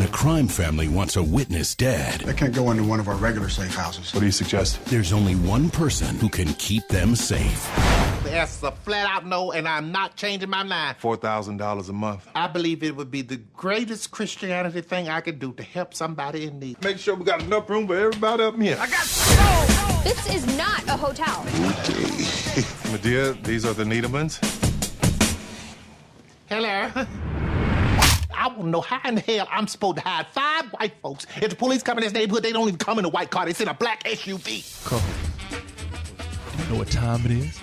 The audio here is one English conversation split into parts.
a crime family wants a witness dead, They can't go into one of our regular safe houses. What do you suggest? there's only one person who can keep them safe. That's a flat-out no, and I'm not changing my mind. $4,000 a month. I believe it would be the greatest Christianity thing I could do to help somebody in need. Make sure we got enough room for everybody up here. This is not a hotel. Medea, these are the Needlemans. Hello? I want to know how in the hell I'm supposed to hide 5 white folks. If the police come in this neighborhood, they don't even come in a white car. They send a black SUV. Carl, do you know what time it is?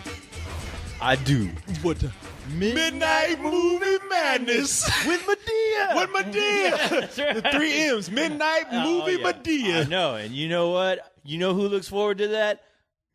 I do. What the Midnight Movie Madness With Medea. with Medea. That's right. The 3 M's. Midnight Movie yeah. Medea. I know, and you know what? You know who looks forward to that?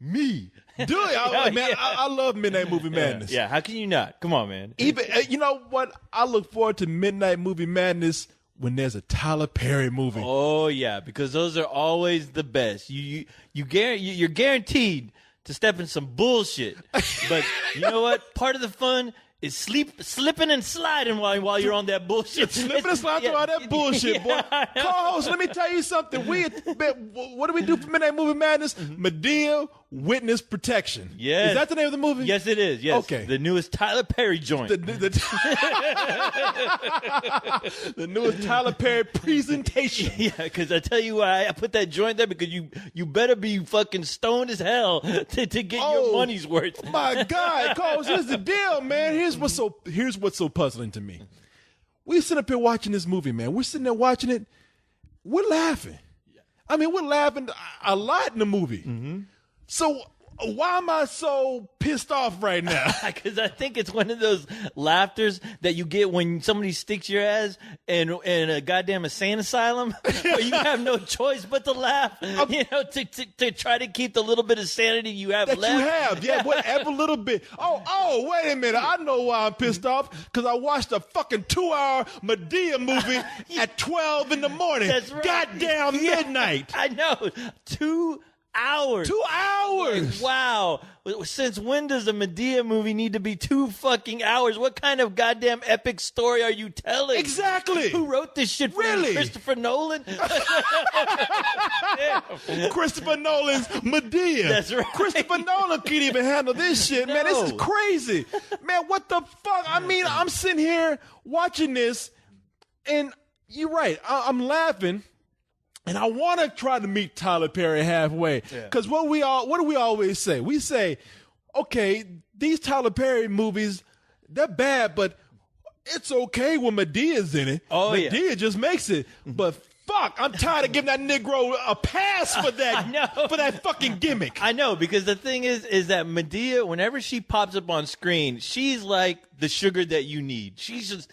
Me. Do it, man. I love Midnight Movie Madness. Yeah, how can you not? Come on, man. Even you know what? I look forward to Midnight Movie Madness when there's a Tyler Perry movie. Oh yeah, because those are always the best. You're guaranteed to step in some bullshit. But you know what? Part of the fun is slipping and sliding while you're on that bullshit. Slipping and sliding through all that bullshit, boy. Co-host, let me tell you something. What do we do for Midnight Movie Madness? Medea Witness Protection. Yes. Is that the name of the movie? Yes, it is. Yes. Okay. The newest Tyler Perry joint. The newest Tyler Perry presentation. Yeah, because I tell you why I put that joint there, because you better be fucking stoned as hell to get your money's worth. My God, Carlos, here's the deal, man. Here's what's so puzzling to me. We sit up here watching this movie, man. We're sitting there watching it. We're laughing. I mean, we're laughing a lot in the movie. Mm-hmm. So why am I so pissed off right now? Because I think it's one of those laughters that you get when somebody sticks your ass in a goddamn insane asylum, where you have no choice but to laugh, to try to keep the little bit of sanity you have that left. you have, yeah, whatever little bit. Oh, wait a minute. I know why I'm pissed off, because I watched a fucking 2-hour Medea movie at 12 in the morning. That's right. Goddamn midnight. I know. 2 hours. 2 hours. Wow. Since when does a Medea movie need to be 2 fucking hours? What kind of goddamn epic story are you telling? Exactly. Who wrote this shit for Really? you? Christopher Nolan? Christopher Nolan's Medea. That's right. Christopher Nolan can't even handle this shit, man. This is No. crazy. Man, what the fuck? I mean, I'm sitting here watching this, and you're right. I'm laughing. And I want to try to meet Tyler Perry halfway. Because what do we always say? We say, okay, these Tyler Perry movies, they're bad, but it's okay when Medea's in it. Oh, yeah. Medea just makes it. But fuck, I'm tired of giving that Negro a pass for that, I know. for that fucking gimmick. I know, because the thing is that Medea, whenever she pops up on screen, she's like the sugar that you need. She's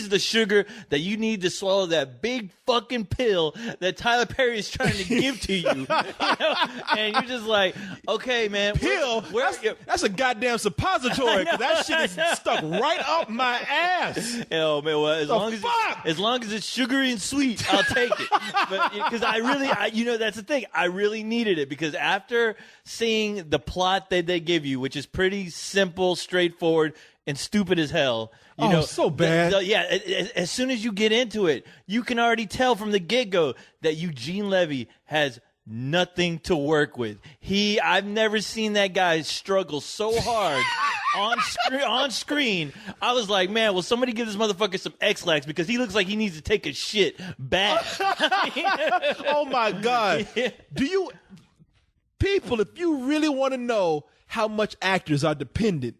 the sugar that you need to swallow that big fucking pill that Tyler Perry is trying to give to you. You know? And you're just like, okay, man. Pill? That's a goddamn suppository, because that shit is stuck right up my ass. Hell, man, well, fuck? as long as it's sugary and sweet, I'll take it. But because that's the thing. I really needed it, because after seeing the plot that they give you, which is pretty simple, straightforward, and stupid as hell. So bad. As soon as you get into it, you can already tell from the get-go that Eugene Levy has nothing to work with. I've never seen that guy struggle so hard on screen. I was like, man, will somebody give this motherfucker some X-Lax, because he looks like he needs to take a shit bad. Oh my God. People, if you really want to know how much actors are dependent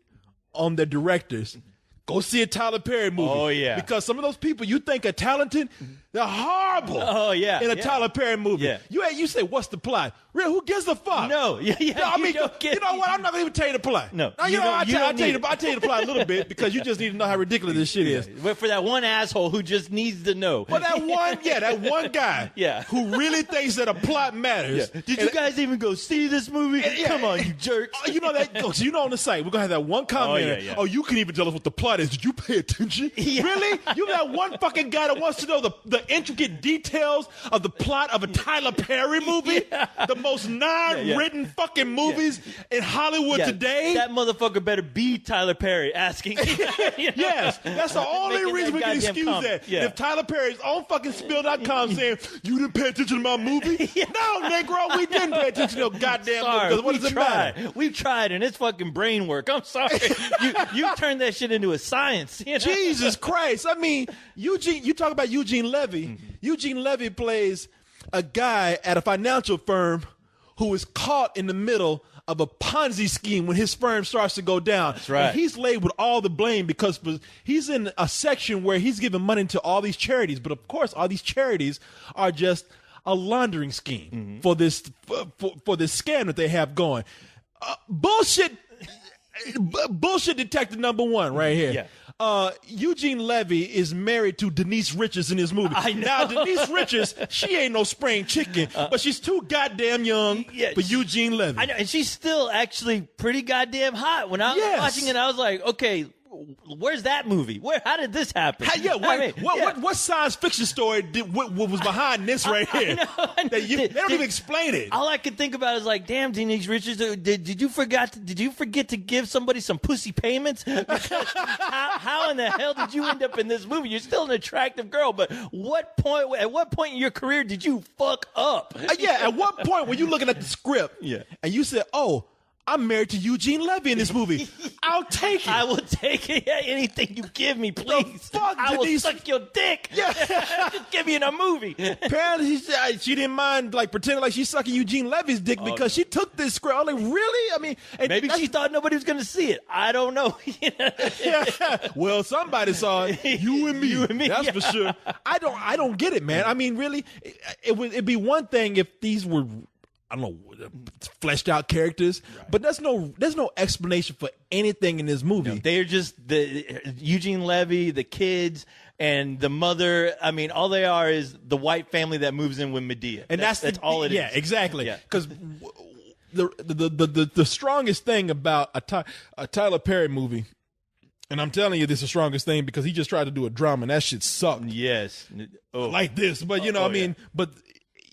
on their directors, go see a Tyler Perry movie. Oh, yeah. Because some of those people you think are talented, they're horrible. Oh, yeah. In a Tyler Perry movie. Yeah. You say, what's the plot? Real, who gives a fuck? No. Yeah. I mean, don't get you know what? I'm not going to even tell you the plot. No. I'll tell you the plot a little bit, because you just need to know how ridiculous this shit is. But for that one asshole who just needs to know. Well, that one guy who really thinks that a plot matters. Yeah. Did you guys even go see this movie? Come on, you jerks. You know that. So you know, on the site, we're going to have that one commenter. yeah. Oh, you can even tell us what the plot audience, did you pay attention? Yeah. Really? You that one fucking guy that wants to know the intricate details of the plot of a Tyler Perry movie? Yeah. The most non-written fucking movies in Hollywood today? That motherfucker better be Tyler Perry asking. You know? Yes, that's the only Making reason that we can goddamn excuse comment. that. Yeah. If Tyler Perry's on fucking spill.com saying, you didn't pay attention to my movie? No, Negro, we didn't pay attention to your goddamn movie. Because what does it matter? We've tried, and it's fucking brain work. I'm sorry. you turned that shit into a science. You know? Jesus Christ. I mean, you talk about Eugene Levy. Mm-hmm. Eugene Levy plays a guy at a financial firm who is caught in the middle of a Ponzi scheme when his firm starts to go down. That's right. And he's laid with all the blame because he's in a section where he's giving money to all these charities. But of course, all these charities are just a laundering scheme for this scam that they have going. Bullshit detective number one right here. Yeah. Eugene Levy is married to Denise Richards in this movie. I know. Now, Denise Richards, she ain't no spring chicken, but she's too goddamn young for Eugene Levy. I know, and she's still actually pretty goddamn hot. When I was watching it, I was like, okay, where's that movie? How did this happen? What science fiction story what was behind this right here? I know. They don't even explain it. All I could think about is like, damn, Denise Richards, did you forget to give somebody some pussy payments? How in the hell did you end up in this movie? You're still an attractive girl, but at what point in your career did you fuck up? At what point were you looking at the script and you said, oh, I'm married to Eugene Levy in this movie. I'll take it. I will take it. Anything you give me, please. Fuck, I will Denise. suck your dick. Yeah. Just give me in a movie. Apparently, she didn't mind like pretending like she's sucking Eugene Levy's dick because she took this script. I'm like, really? I mean, Maybe she thought nobody was going to see it. I don't know. Well, somebody saw it. You and me. You and me, That's for sure. I don't get it, man. I mean, really, it'd be one thing if these were, I don't know, fleshed out characters, but there's no explanation for anything in this movie. No, they are just the Eugene Levy, the kids, and the mother. I mean, all they are is the white family that moves in with Medea, and that's all it is. Yeah, exactly. Yeah. Because the strongest thing about a Tyler Perry movie, and I'm telling you, this is the strongest thing because he just tried to do a drama and that shit sucked. Yes, like this, but but.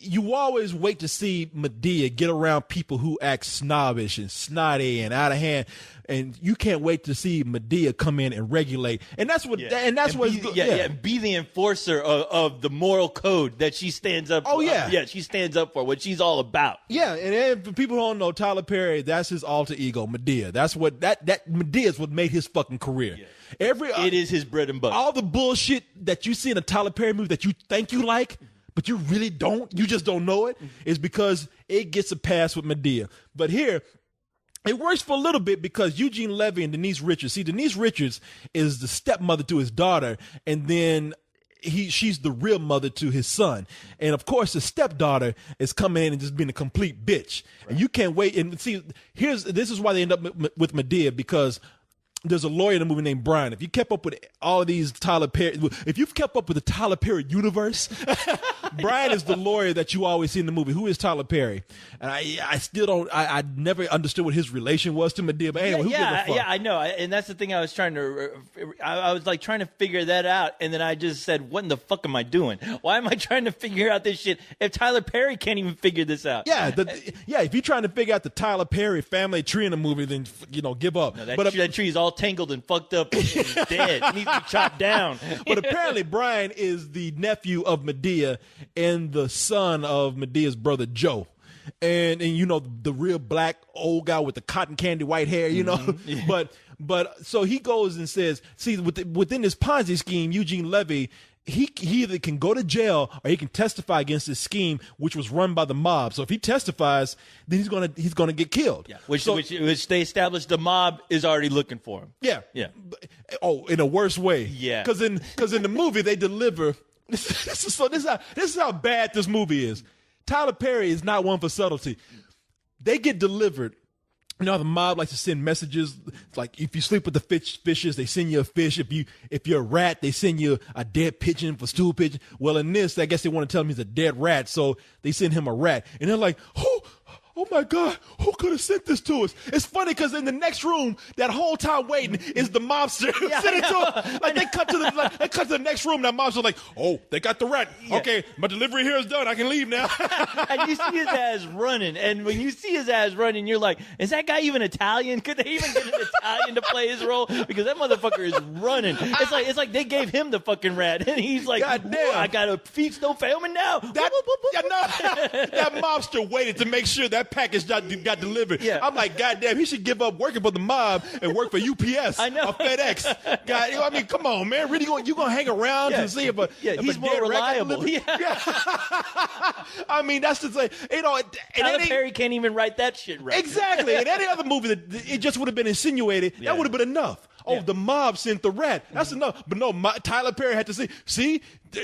You always wait to see Medea get around people who act snobbish and snotty and out of hand, and you can't wait to see Medea come in and regulate. And that's what, be the enforcer of the moral code that she stands up. She stands up for what she's all about. Yeah, and for people who don't know, Tyler Perry, that's his alter ego, Medea. That's what that Medea is what made his fucking career. Yeah. It is his bread and butter. All the bullshit that you see in a Tyler Perry movie that you think you like, but you really don't, you just don't know it, is because it gets a pass with Medea. But here, it works for a little bit because Eugene Levy and Denise Richards. See, Denise Richards is the stepmother to his daughter, and then she's the real mother to his son. And of course, the stepdaughter is coming in and just being a complete bitch. Right. And you can't wait. And see, this is why they end up with Medea, because there's a lawyer in the movie named Brian. If you kept up with all of these Tyler Perry, if you've kept up with the Tyler Perry universe, Brian is the lawyer that you always see in the movie. Who is Tyler Perry? And I still don't, I never understood what his relation was to Medea. But anyway, who gives a fuck? Yeah, I know. And that's the thing I was trying to, I was like trying to figure that out. And then I just said, what in the fuck am I doing? Why am I trying to figure out this shit if Tyler Perry can't even figure this out? Yeah, if you're trying to figure out the Tyler Perry family tree in the movie, then, give up. No, that tree is all tangled and fucked up and dead. It needs to be chopped down. But apparently Brian is the nephew of Medea and the son of Medea's brother Joe. And the real black old guy with the cotton candy white hair, Yeah. But so he goes and says, see, within this Ponzi scheme, Eugene Levy, he either can go to jail or he can testify against this scheme, which was run by the mob. So if he testifies, then he's gonna get killed. Yeah. Which they established the mob is already looking for him. Yeah. Yeah. Oh, in a worse way. Yeah. Because in the movie they deliver. This is how bad this movie is. Tyler Perry is not one for subtlety. They get delivered. The mob likes to send messages. It's like if you sleep with the fishes, they send you a fish. If you're a rat, they send you a dead pigeon for stool pigeon. Well, in this, I guess they want to tell him he's a dead rat, so they send him a rat. And they're like, oh my God, who could have sent this to us? It's funny because in the next room, that whole time waiting is the mobster who sent it to him. Like they cut to the next room. That mobster's like, oh, they got the rat. Yeah. Okay, my delivery here is done. I can leave now. And you see his ass running, and when you see his ass running, you're like, is that guy even Italian? Could they even get an Italian to play his role? Because that motherfucker is running. It's like they gave him the fucking rat, and he's like, God damn. I got a feast no famine now. That mobster waited to make sure that package got delivered. Yeah. I'm like, God damn, he should give up working for the mob and work for UPS I know. or FedEx. God, I mean, come on, man. Really, you gonna hang around to see if he's a more dead rat got reliable. delivered? Yeah. I mean, that's to say, Tyler Perry can't even write that shit right. Exactly. In any other movie that it just would have been insinuated, that would have been enough. Oh, the mob sent the rat. That's enough. But no, Tyler Perry had to see,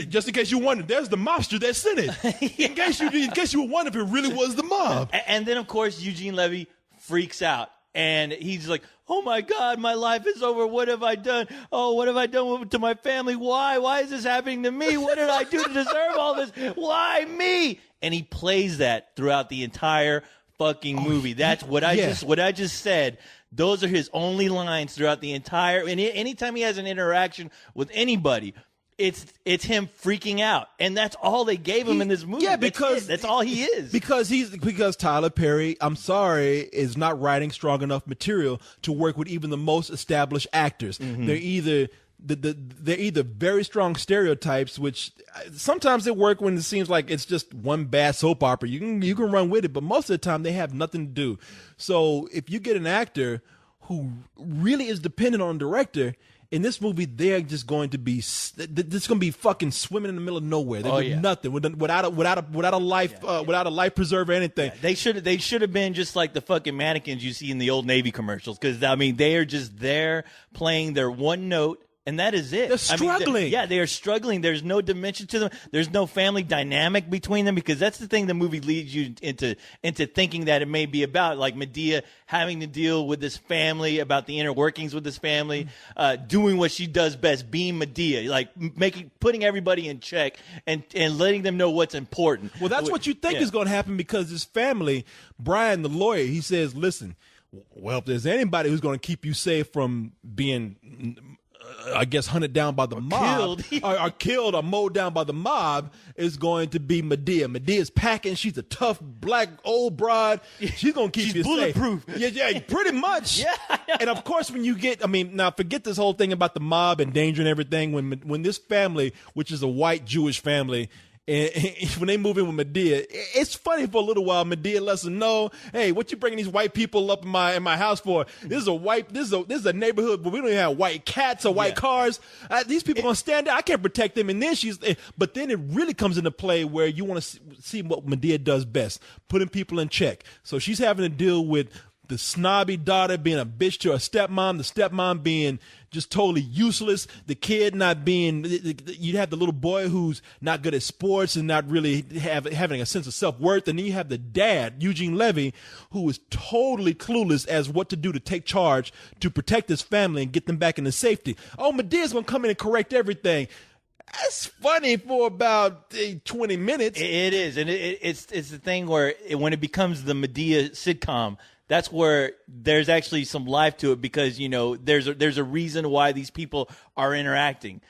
just in case you wondered, there's the mobster that sent it. In case you were wondering if it really was the mob. And then, of course, Eugene Levy freaks out. And he's like, oh, my God, my life is over. What have I done? Oh, what have I done to my family? Why? Why is this happening to me? What did I do to deserve all this? Why me? And he plays that throughout the entire fucking movie. That's what I just said. Those are his only lines throughout the entire. And anytime he has an interaction with anybody, it's him freaking out, and that's all they gave him in this movie. Yeah, because that's all he is. Because Tyler Perry, I'm sorry, is not writing strong enough material to work with even the most established actors. Mm-hmm. They're either very strong stereotypes, which sometimes they work when it seems like it's just one bad soap opera. You can run with it, but most of the time they have nothing to do. So if you get an actor who really is dependent on a director, in this movie, they're just going to be fucking swimming in the middle of nowhere. They're with nothing, without a life preserver or anything. Yeah, they should have been just like the fucking mannequins you see in the old Navy commercials, because I mean they are just there playing their one note. And that is it. They're struggling. They are struggling. There's no dimension to them. There's no family dynamic between them, because that's the thing the movie leads you into thinking that it may be about, like Medea having to deal with this family, about the inner workings with this family, doing what she does best, being Medea, like putting everybody in check and letting them know what's important. Well, that's what you think is going to happen, because this family, Brian, the lawyer, he says, listen, well, if there's anybody who's going to keep you safe from being I guess hunted down by the mob, or killed or mowed down by the mob, is going to be Medea. Medea's packing. She's a tough black old broad. She's going to keep you bulletproof. safe. Yeah, pretty much. And of course, when you get, now forget this whole thing about the mob and danger and everything. When this family, which is a white Jewish family, and when they move in with Medea, it's funny for a little while. Medea lets them know, hey, what you bringing these white people up in my house for? This is a neighborhood where we don't even have white cats or white cars. These people gonna stand there. I can't protect them. And then but then it really comes into play where you want to see what Medea does best, putting people in check. So she's having to deal with the snobby daughter being a bitch to her stepmom, the stepmom being just totally useless, the kid not being, you have the little boy who's not good at sports and not really having a sense of self-worth, and then you have the dad, Eugene Levy, who is totally clueless as what to do to take charge to protect his family and get them back into safety. Oh, Medea's going to come in and correct everything. That's funny for about 20 minutes. It is, and it's the thing where when it becomes the Medea sitcom, that's where there's actually some life to it, because, there's a reason why these people are interacting.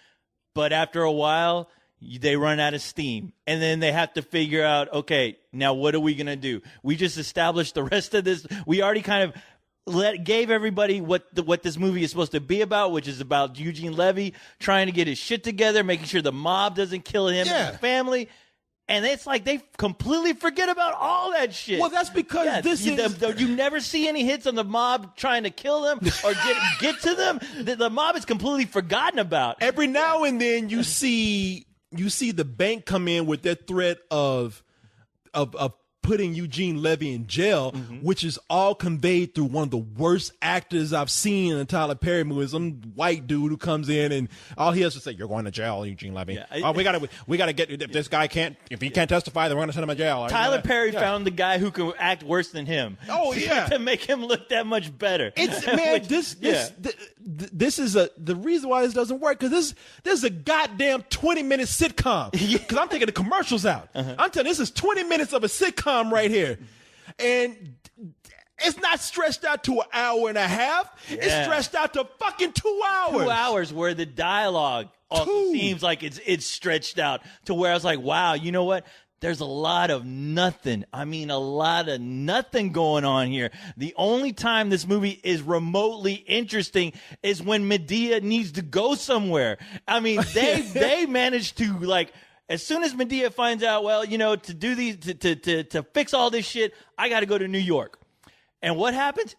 But after a while, they run out of steam. And then they have to figure out, okay, now what are we going to do? We just established the rest of this. We already kind of gave everybody what this movie is supposed to be about, which is about Eugene Levy trying to get his shit together, making sure the mob doesn't kill him and his family. And it's like they completely forget about all that shit. Well, that's because you never see any hits on the mob trying to kill them or get to them. The mob is completely forgotten about. Every now and then you see the bank come in with their threat of putting Eugene Levy in jail, which is all conveyed through one of the worst actors I've seen in a Tyler Perry movie. Some white dude who comes in and all he has to say, "You're going to jail, Eugene Levy. Yeah. We gotta get, if this guy if he can't testify, then we're gonna send him to jail." Tyler Perry found the guy who could act worse than him. Oh yeah, to make him look that much better. It's man, this is the reason why this doesn't work, because this is a goddamn 20-minute sitcom. Because I'm taking the commercials out. I'm telling you, this is 20 minutes of a sitcom right here. And it's not stretched out to an hour and a half. Yeah. It's stretched out to fucking 2 hours. 2 hours where the dialogue also seems like it's stretched out to where I was like, wow, you know what? There's a lot of nothing. I mean, a lot of nothing going on here. The only time this movie is remotely interesting is when Medea needs to go somewhere. I mean, they managed to, like, as soon as Medea finds out, well, you know, to do these, to fix all this shit, I got to go to New York. And what happens?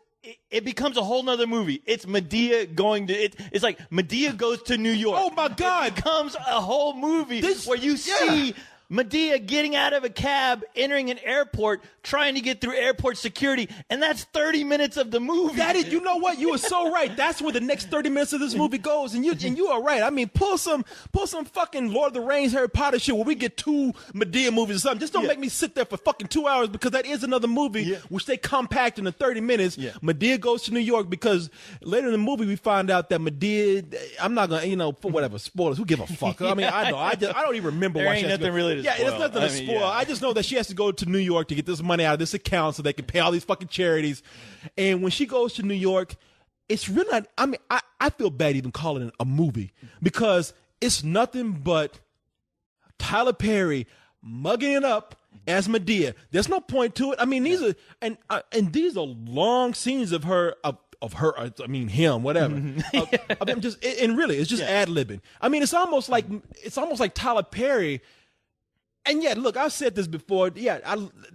It becomes a whole nother movie. It's Medea going to, it's like Medea goes to New York. Oh my God. It becomes a whole movie where you see Medea getting out of a cab, entering an airport, trying to get through airport security, and that's 30 minutes of the movie. That is, you know what? You were so right. That's where the next 30 minutes of this movie goes, and you are right. I mean, pull some fucking Lord of the Rings, Harry Potter shit where we get 2 Medea movies or something. Just don't make me sit there for fucking 2 hours, because that is another movie which they compact into 30 minutes. Yeah. Medea goes to New York because later in the movie we find out that Medea, I'm not gonna, you know, for whatever spoilers, who give a fuck? I mean, I know, I don't even remember there why ain't she has nothing to go. really to spoil. There's nothing to spoil. I just know that she has to go to New York to get this money out of this account so they can pay all these fucking charities. And when she goes to New York, it's really not, I mean, I feel bad even calling it a movie, because it's nothing but Tyler Perry mugging it up as Medea. There's no point to it. I mean, these are and these are long scenes of her I mean him, whatever. Of him just, and really, it's just ad-libbing. I mean, it's almost like Tyler Perry. And yeah, look, I've said this before. Yeah,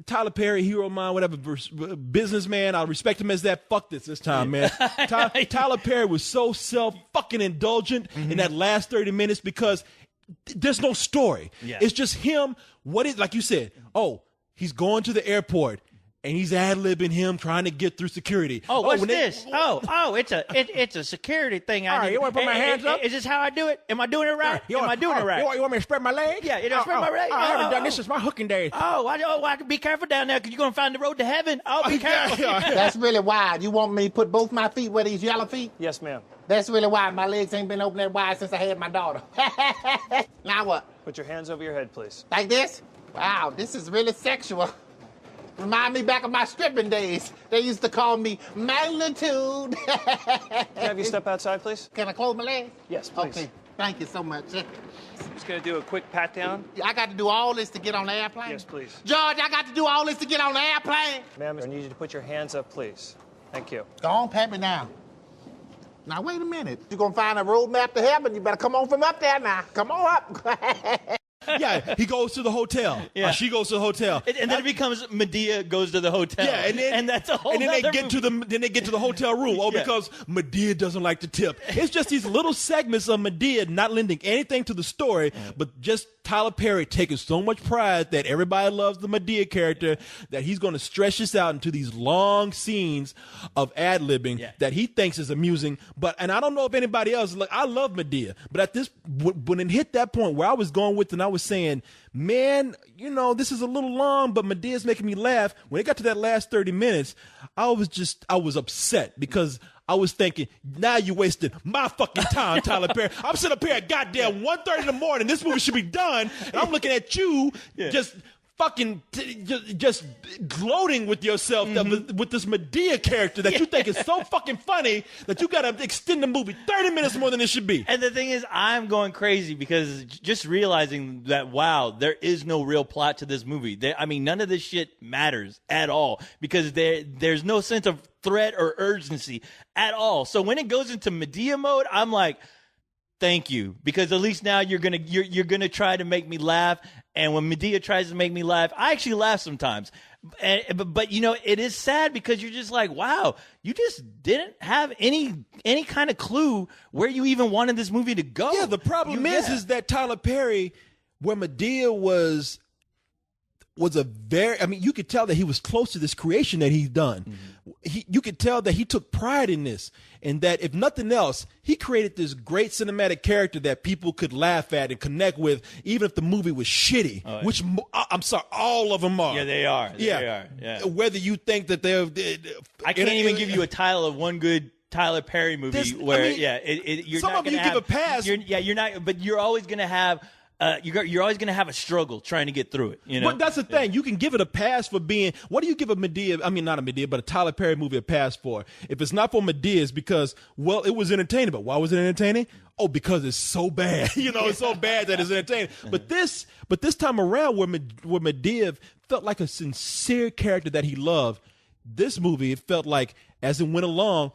Tyler Perry, hero of mine, whatever, businessman. I respect him as that. Fuck this time, man. Tyler Perry was so fucking indulgent in that last 30 minutes because there's no story. Yeah. It's just him. Like you said, he's going to the airport. And he's ad-libbing him trying to get through security. Oh, what's this? It's a security thing. All right, you want to put my hands up? Is this how I do it? Am I doing it right? Am I doing it right? You want me to spread my legs? Yeah, spread my legs. I haven't done this since my hooking days. I can be careful down there because you're going to find the road to heaven. Oh, be careful. That's really wide. You want me to put both my feet where these yellow feet? Yes, ma'am. That's really wide. My legs ain't been open that wide since I had my daughter. Now what? Put your hands over your head, please. Like this? Wow, this is really sexual. Remind me back of my stripping days. They used to call me Magnitude. Can I have you step outside, please? Can I close my legs? Yes, please. Okay, thank you so much. I'm just going to do a quick pat down. I got to do all this to get on the airplane? Yes, please. George, I got to do all this to get on the airplane? Ma'am, I need you to put your hands up, please. Thank you. Go on, pat me down. Now, wait a minute. You're going to find a roadmap to heaven. You better come on from up there now. Come on up. Yeah, he goes to the hotel. Yeah. She goes to the hotel. And then it becomes Medea goes to the hotel. Yeah, and that's a whole and then they get movie. to the hotel room. Because Medea doesn't like to tip. It's just these little segments of Medea not lending anything to the story, but just Tyler Perry taking so much pride that everybody loves the Medea character that he's going to stretch this out into these long scenes of ad-libbing that he thinks is amusing. And I don't know if anybody else, like, I love Medea, but when it hit that point where I was going with it and I was saying, man, you know, this is a little long, but Medea's making me laugh. When it got to that last 30 minutes, I was upset because I was thinking, now you wasted my fucking time, Tyler Perry. I'm sitting up here at goddamn 1:30 in the morning. This movie should be done. And I'm looking at you just fucking just gloating with yourself with this Medea character that you think is so fucking funny that you got to extend the movie 30 minutes more than it should be. And the thing is, I'm going crazy because just realizing that, wow, there is no real plot to this movie. None of this shit matters at all because there's no sense of threat or urgency at all. So when it goes into Medea mode, I'm like, thank you, because at least now you're gonna try to make me laugh. And when Medea tries to make me laugh, I actually laugh sometimes. But you know, it is sad because you're just like, wow, you just didn't have any kind of clue where you even wanted this movie to go. Yeah, the problem is that Tyler Perry, where Medea was a very, you could tell that he was close to this creation that he's done. You could tell that he took pride in this, and that if nothing else, he created this great cinematic character that people could laugh at and connect with, even if the movie was shitty, which I'm sorry, all of them are. Yeah, they are. They are. Whether you think that I can't even give you a title of one good Tyler Perry movie you're some not of them gonna you give a pass. You're not, but you're always going to have you're always going to have a struggle trying to get through it. You know, But that's the thing. You can give it a pass for being. What do you give a Medea? I mean, not a Medea, but a Tyler Perry movie a pass for? If it's not for Medea, it's because, well, it was entertaining. But why was it entertaining? Oh, because it's so bad. You know, it's so bad that it's entertaining. But this time around, where Medea felt like a sincere character that he loved, this movie, it felt like as it went along.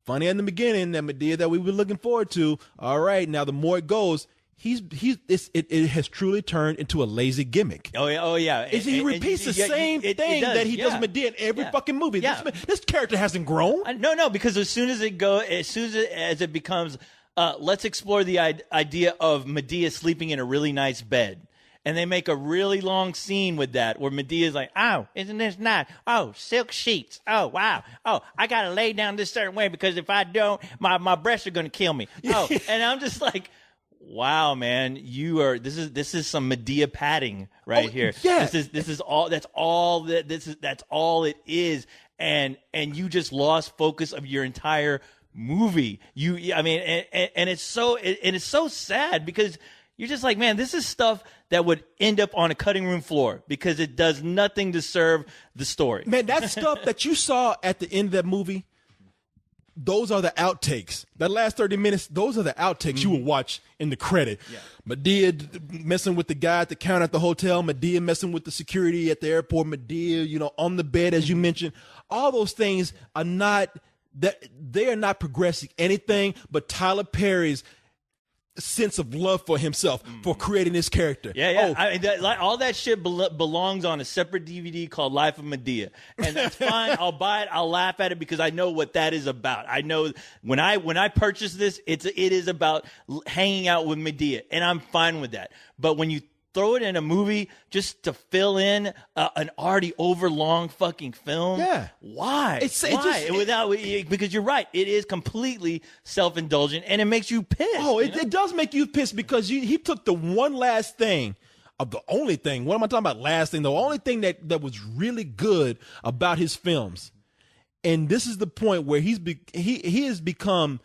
Funny in the beginning, that Medea that we were looking forward to. All right, now the more it goes. It has truly turned into a lazy gimmick. Oh yeah. He repeats the same thing that he does Medea in every fucking movie. Yeah. This character hasn't grown. No, because as soon as it becomes, let's explore the idea of Medea sleeping in a really nice bed. And they make a really long scene with that where Medea's like, oh, isn't this nice? Oh, silk sheets. Oh, wow. Oh, I got to lay down this certain way because if I don't, my breasts are going to kill me. Oh, and I'm just like, wow, man, this is some Medea padding right here. Yeah. This is all that's all it is. And you just lost focus of your entire movie. And it's so sad because you're just like, man, this is stuff that would end up on a cutting room floor because it does nothing to serve the story. Man, that stuff that you saw at the end of that movie, those are the outtakes. That last 30 minutes, those are the outtakes you will watch in the credit. Yeah. Medea messing with the guy at the counter at the hotel, Medea messing with the security at the airport, Medea, on the bed, as you mentioned. All those things are they are not progressing anything but Tyler Perry's sense of love for himself for creating this character. Yeah. All that shit belongs on a separate DVD called Life of Medea, and that's fine. I'll buy it. I'll laugh at it because I know what that is about. I know when I purchase this, it is about hanging out with Medea, and I'm fine with that. But when you throw it in a movie just to fill in an already overlong fucking film. Yeah. Why? Because you're right. It is completely self-indulgent and it makes you pissed. Oh, it does make you pissed because he took the one last thing of the only thing. What am I talking about? Last thing. The only thing that was really good about his films. And this is the point where he has become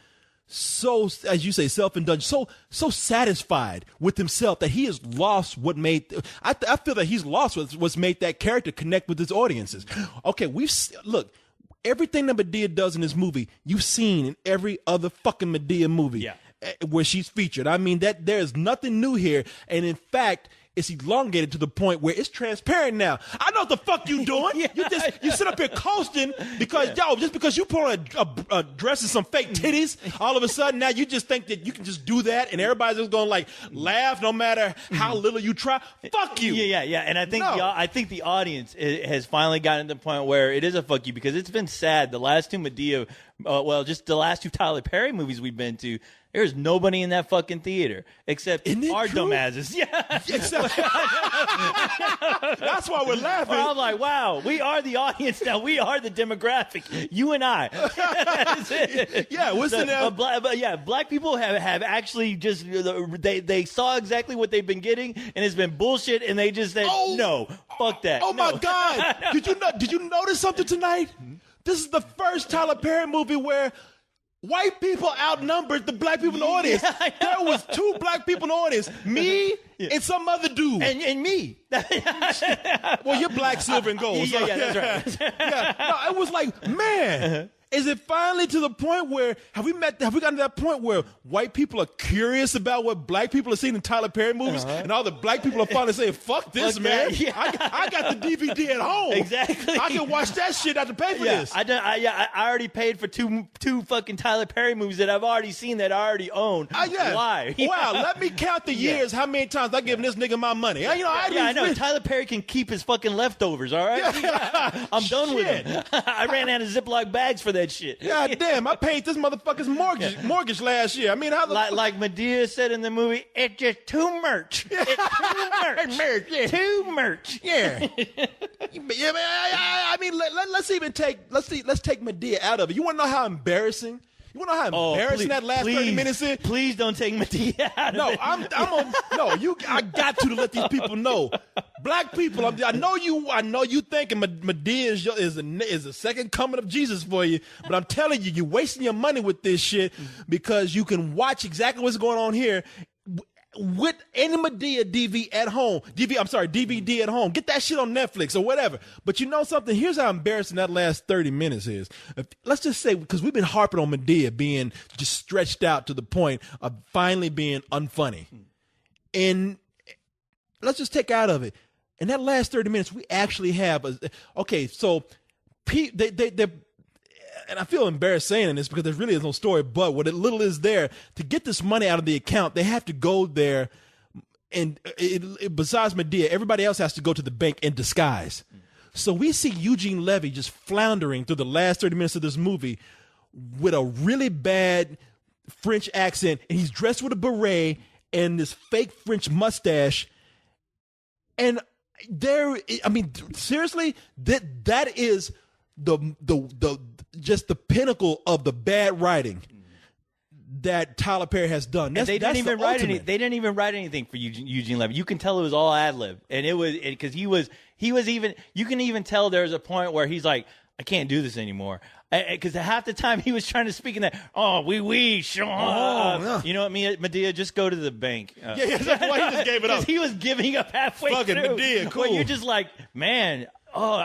so, as you say, self-indulgent, so satisfied with himself that he has lost what made. I feel that he's lost what's made that character connect with his audiences. Okay, look, everything that Medea does in this movie, you've seen in every other fucking Medea movie where she's featured. I mean, that there is nothing new here, and in fact, it's elongated to the point where it's transparent now. I know what the fuck you doing. You sit up here coasting because just because you put on a dress and some fake titties, all of a sudden now you just think that you can just do that and everybody's just gonna like laugh no matter how little you try. Fuck you. Yeah. And I think the audience has finally gotten to the point where it is a fuck you because it's been sad. The last two Medea, just the last two Tyler Perry movies we've been to. There's nobody in that fucking theater except our dumbasses. Yeah. Except that's why we're laughing. I'm like, wow, we are the audience now. We are the demographic. You and I. That's it. Yeah, black people have actually just they saw exactly what they've been getting, and it's been bullshit, and they just said, no, fuck that. Oh my God! Did you notice something tonight? This is the first Tyler Perry movie where white people outnumbered the black people in the audience. Yeah, there was two black people in the audience, me and some other dude. And me. Well, you're black, silver, and gold. Yeah, that's right. No, it was like, man, is it finally to the point where, have we gotten to that point where white people are curious about what black people are seeing in Tyler Perry movies, and all the black people are finally saying, fuck this, man. Yeah. I got the DVD at home. Exactly. I can watch that shit. I have to pay for this. I already paid for two fucking Tyler Perry movies that I've already seen that I already own. Why? Wow, let me count the years, how many times I given this nigga my money. I know. Morgan. Tyler Perry can keep his fucking leftovers, all right? I'm done with him. I ran out of Ziploc bags for that shit. God damn, I paid this motherfucker's mortgage last year. I mean, how the like Medea said in the movie, it's just too merch. It's too merch. Yeah. Too merch. Yeah. Yeah, I mean, let's take Medea out of it. You want to know how embarrassing? You want to know how embarrassing that last 30 minutes is? Please don't take Medea out of it. I got to let these people know. Black people, I know you thinking Medea is a second coming of Jesus for you, but I'm telling you, you're wasting your money with this shit because you can watch exactly what's going on here with any Medea DVD at home. DVD at home. Get that shit on Netflix or whatever. But you know something? Here's how embarrassing that last 30 minutes is. Let's just say, because we've been harping on Medea being just stretched out to the point of finally being unfunny. And let's just take out of it. In that last 30 minutes, we actually have so they and I feel embarrassed saying this because there really is no story, but what little is there, to get this money out of the account, they have to go there, and besides Medea, everybody else has to go to the bank in disguise. So we see Eugene Levy just floundering through the last 30 minutes of this movie with a really bad French accent, and he's dressed with a beret and this fake French mustache. And seriously, that is the just the pinnacle of the bad writing that Tyler Perry has done. They didn't even write anything for Eugene Levy. You can tell it was all ad lib, and it was because he was even. You can even tell there's a point where he's like, I can't do this anymore. Because half the time he was trying to speak in that, sure. You know what, Medea, just go to the bank. That's why he just gave it up. He was giving up halfway Fucking through. Medea, cool. Well, you're just like, man,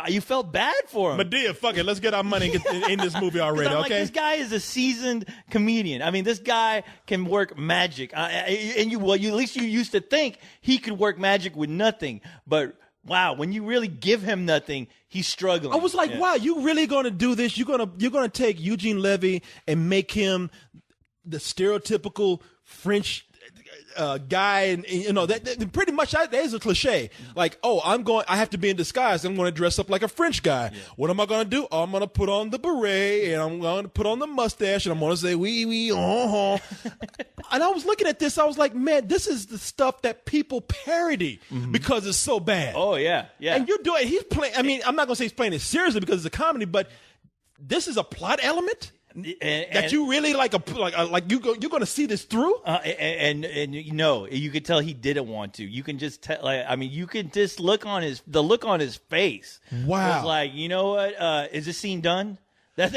you felt bad for him. Medea, fuck it, let's get our money in this movie already, I'm okay? like, this guy is a seasoned comedian. I mean, this guy can work magic. At least you used to think he could work magic with nothing. But wow, when you really give him nothing, he's struggling. I was like, wow, you really going to do this? You're going to take Eugene Levy and make him the stereotypical French guy, and that pretty much that is a cliche. Like, I have to be in disguise. I'm going to dress up like a French guy. Yeah. What am I going to do? I'm going to put on the beret, and I'm going to put on the mustache, and I'm going to say oui, oui, And I was looking at this, I was like, man, this is the stuff that people parody because it's so bad. Oh yeah. And he's playing. I mean, I'm not going to say he's playing it seriously because it's a comedy, but this is a plot element. That you really you're going to see this through, and you could tell he didn't want to. You can just tell. You can just look on his face. Wow, was like, you know what? Is this scene done? He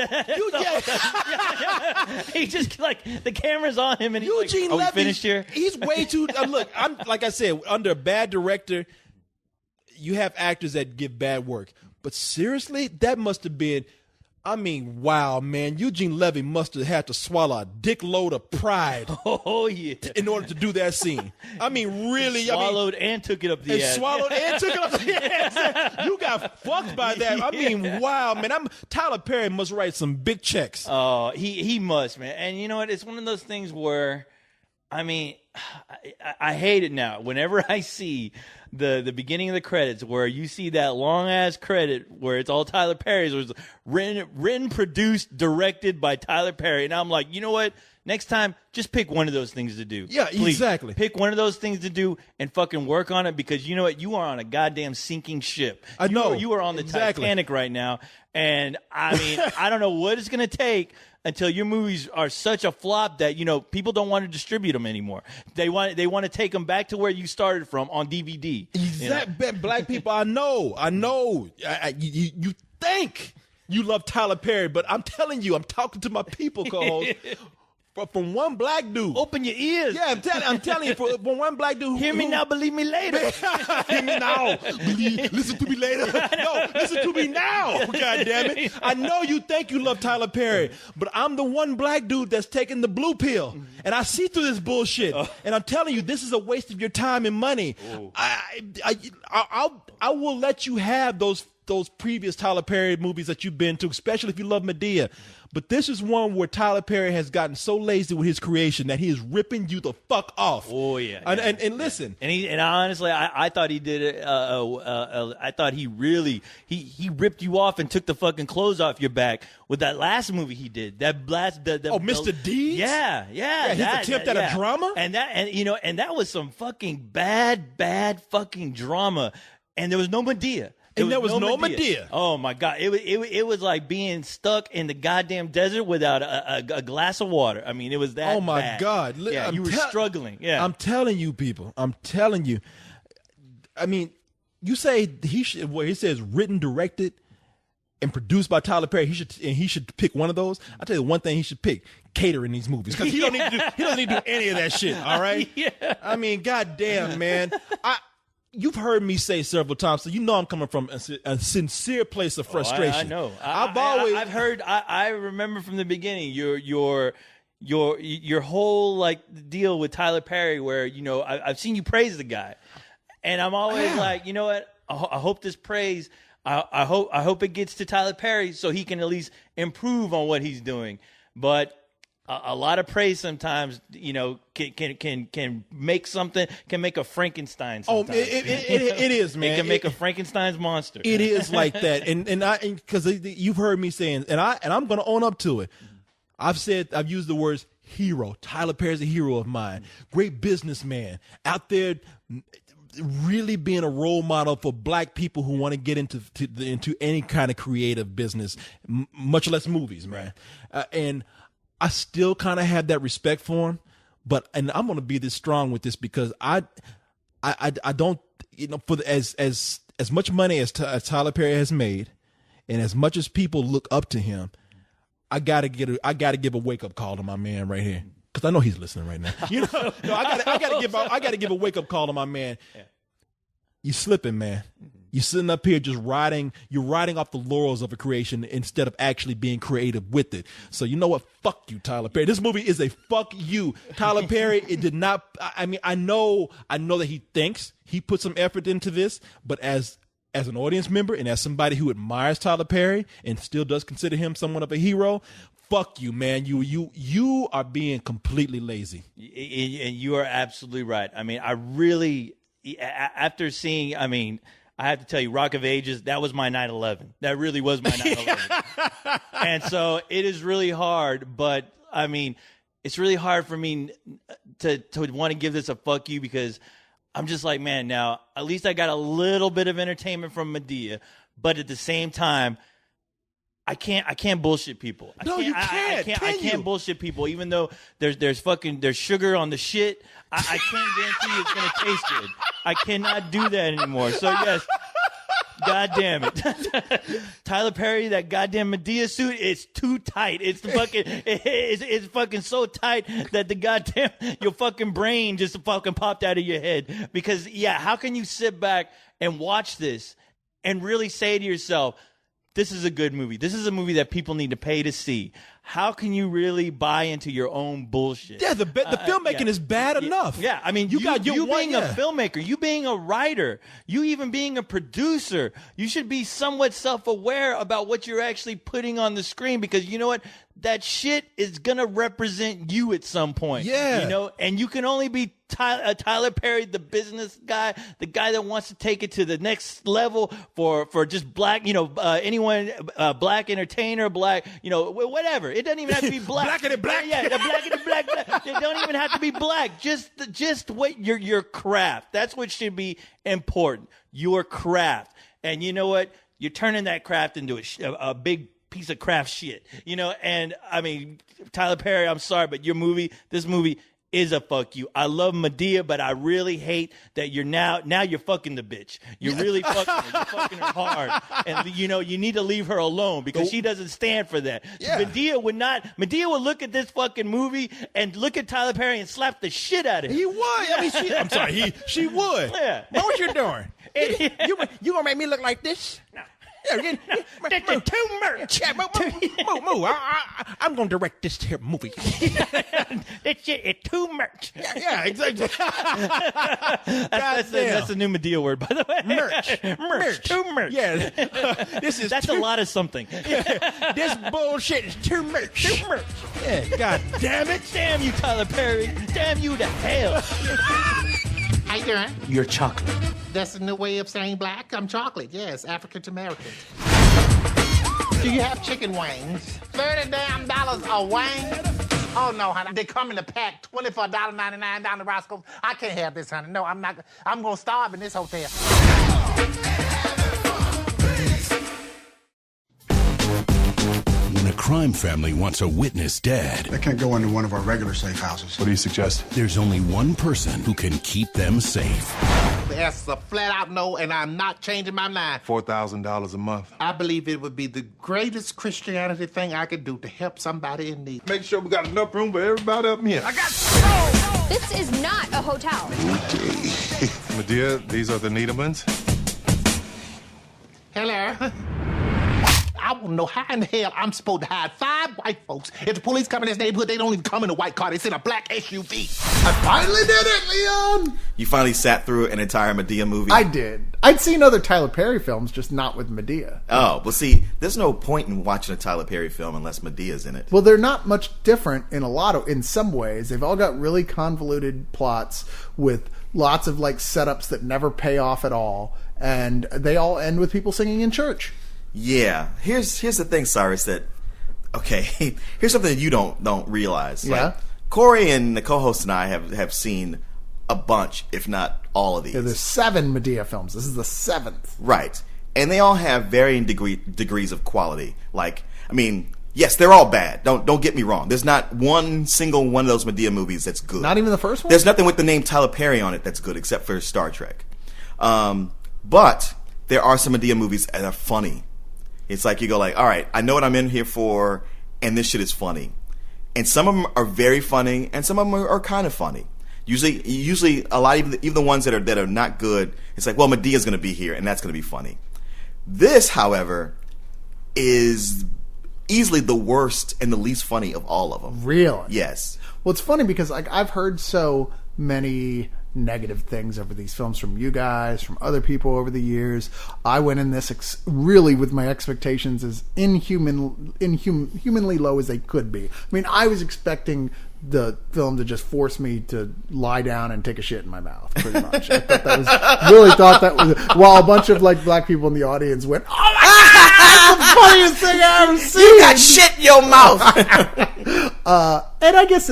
just the camera's on him, and he's Eugene like, Levy, finished here? He's way too. Look, I'm like I said, under a bad director, you have actors that give bad work. But seriously, that must have been. I mean, wow, man. Eugene Levy must have had to swallow a dick load of pride. Oh, yeah. In order to do that scene. I mean, really. Swallowed and took it up the ass. Swallowed and took it up the ass. You got fucked by that. I mean, wow, man. Tyler Perry must write some big checks. Oh, he must, man. And you know what? It's one of those things where, I hate it now. Whenever I see the beginning of the credits where you see that long ass credit where it's all Tyler Perry's, it was written, produced, directed by Tyler Perry, and I'm like, you know what? Next time, just pick one of those things to do. Yeah, please. Exactly. Pick one of those things to do and fucking work on it, because you know what? You are on a goddamn sinking ship. I know. You are on the Titanic right now, and I mean, I don't know what it's going to take until your movies are such a flop that, people don't want to distribute them anymore. They want to take them back to where you started from on DVD. Exactly. Black people, I know. You think you love Tyler Perry, but I'm telling you, I'm talking to my people, co-host. From one black dude. Open your ears. Yeah, I'm telling you, from one black dude. Hear me now, believe me later. Hear me now. Listen to me later. No, listen to me now. God damn it. I know you think you love Tyler Perry, but I'm the one black dude that's taking the blue pill. And I see through this bullshit. And I'm telling you, this is a waste of your time and money. I will let you have those previous Tyler Perry movies that you've been to, especially if you love Medea. But this is one where Tyler Perry has gotten so lazy with his creation that he is ripping you the fuck off. Oh yeah. And listen. And honestly, I thought he did it. I thought he really he ripped you off and took the fucking clothes off your back with that last movie he did. Mr. Deeds? Yeah. His attempt at a drama? And that was some fucking bad fucking drama. And there was no Medea. There was no Medea. Oh my God! It was like being stuck in the goddamn desert without a glass of water. I mean, it was that. Oh my bad. God! Yeah, you were struggling. Yeah, I'm telling you, people. I'm telling you. I mean, you say he says written, directed, and produced by Tyler Perry, he should pick one of those. I'll tell you one thing he should pick: cater in these movies, because he doesn't need to do any of that shit. All right. Yeah. I mean, goddamn, man. You've heard me say several times, so you know I'm coming from a sincere place of frustration. I know. I've heard. I remember from the beginning your whole like deal with Tyler Perry, where I've seen you praise the guy, and I'm always like, you know what? I hope this praise. I hope it gets to Tyler Perry so he can at least improve on what he's doing. But a lot of praise sometimes, can make something, can make a Frankenstein sometimes. Oh, it is, man. It can make a Frankenstein's monster. It is like that, and because you've heard me saying, and I'm going to own up to it. I've used the words hero. Tyler Perry's a hero of mine. Great businessman out there, really being a role model for black people who want to get into any kind of creative business, much less movies, man. And I still kind of have that respect for him, and I'm going to be this strong with this because I don't, for as much money as Tyler Perry has made, and as much as people look up to him, I gotta give a wake up call to my man right here, because I know he's listening right now. I gotta give a wake up call to my man. Yeah. You slipping, man. You're sitting up here just riding off the laurels of a creation instead of actually being creative with it. So you know what? Fuck you, Tyler Perry. This movie is a fuck you. Tyler Perry, it did not, I mean, I know that he thinks he put some effort into this, but as an audience member and as somebody who admires Tyler Perry and still does consider him somewhat of a hero, fuck you, man. You are being completely lazy. And you are absolutely right. I mean, I really, after seeing, I have to tell you, Rock of Ages, that was my 9/11. That really was my 9/11. And so it is really hard, but I mean, it's really hard for me to want to give this a fuck you, because I'm just like, man, now at least I got a little bit of entertainment from Medea, but at the same time, I can't bullshit people. You can't. I can't bullshit people, even though there's sugar on the shit. I can't guarantee you it's gonna taste good. I cannot do that anymore. So yes, God damn it, Tyler Perry, that goddamn Medea suit is too tight. It's fucking so tight that the goddamn your fucking brain just fucking popped out of your head. Because how can you sit back and watch this and really say to yourself, this is a good movie. This is a movie that people need to pay to see. How can you really buy into your own bullshit? Yeah, the filmmaking is bad enough. Yeah, I mean, you being a filmmaker, you being a writer, you even being a producer, you should be somewhat self-aware about what you're actually putting on the screen, because you know what? That shit is going to represent you at some point. Yeah. And you can only be Tyler Perry, the business guy, the guy that wants to take it to the next level for just black, anyone, black entertainer, black, whatever. It doesn't even have to be black. Blackity black. Yeah, the blackity black. It don't even have to be black. Just what your craft. That's what should be important. Your craft. And you know what? You're turning that craft into a big piece of craft shit, and I mean, Tyler Perry, I'm sorry, but this movie is a fuck you. I love Medea, but I really hate that you're now you're fucking the bitch. You're really fucking her. You're fucking her hard. And you need to leave her alone, because she doesn't stand for that. Yeah. Medea would look at this fucking movie and look at Tyler Perry and slap the shit out of him. He would. I mean, she would. Yeah. Know what you're doing? You gonna make me look like this? No. Yeah, That's too much. Yeah, move. I'm going to direct this here movie. This shit is too much. Yeah, exactly. That's a new Medea word, by the way. Merch. Too much. Yeah. That's a lot of something. This bullshit is too much. Too much. Yeah, God damn it. Damn you, Tyler Perry. Damn you to hell. How you doing? You're chocolate. That's a new way of saying black. I'm chocolate. Yes, African American. Do you have chicken wings? $30 damn a wing? Oh no, honey. They come in a pack, $24.99 down to Roscoe's. I can't have this, honey. No, I'm not. I'm gonna starve in this hotel. When a crime family wants a witness dead, They can't go into one of our regular safe houses. What do you suggest? there's only one person who can keep them safe. The answer is a flat-out no, and I'm not changing my mind. $4,000 a month. I believe it would be the greatest Christianity thing I could do to help somebody in need. Make sure we got enough room for everybody up here. This is not a hotel. Medea, these are the Niedermans. Hello. I want to know how in the hell I'm supposed to hide 5 white folks. If the police come in this neighborhood, they don't even come in a white car. They send a black SUV. I finally did it, Leon! You finally sat through an entire Medea movie? I did. I'd seen other Tyler Perry films, just not with Medea. Oh, well, see, there's no point in watching a Tyler Perry film unless Medea's in it. Well, they're not much different in some ways. They've all got really convoluted plots with lots of like setups that never pay off at all, and they all end with people singing in church. Yeah, here's the thing, Cyrus. Okay, here's something that you don't realize. Yeah, like, Korey and the co-host and I have seen a bunch, if not all of these. Yeah, there's 7 Medea films. This is the 7th. Right, and they all have varying degrees of quality. Like, I mean, yes, they're all bad. Don't get me wrong. There's not one single one of those Medea movies that's good. Not even the first one. There's nothing with the name Tyler Perry on it that's good, except for Star Trek. But there are some Medea movies that are funny. It's like you go like, all right, I know what I'm in here for, and this shit is funny. And some of them are very funny, and some of them are kind of funny. Usually a lot, even the ones that are not good, it's like, well, Medea's going to be here, and that's going to be funny. This, however, is easily the worst and the least funny of all of them. Really? Yes. Well, it's funny because like I've heard so many negative things over these films from you guys, from other people over the years. I went in this really with my expectations as inhumanly low as they could be. I mean, I was expecting the film to just force me to lie down and take a shit in my mouth, pretty much. I thought that was while a bunch of like black people in the audience went, "Oh my god, that's the funniest thing I ever seen! You got shit in your mouth." And I guess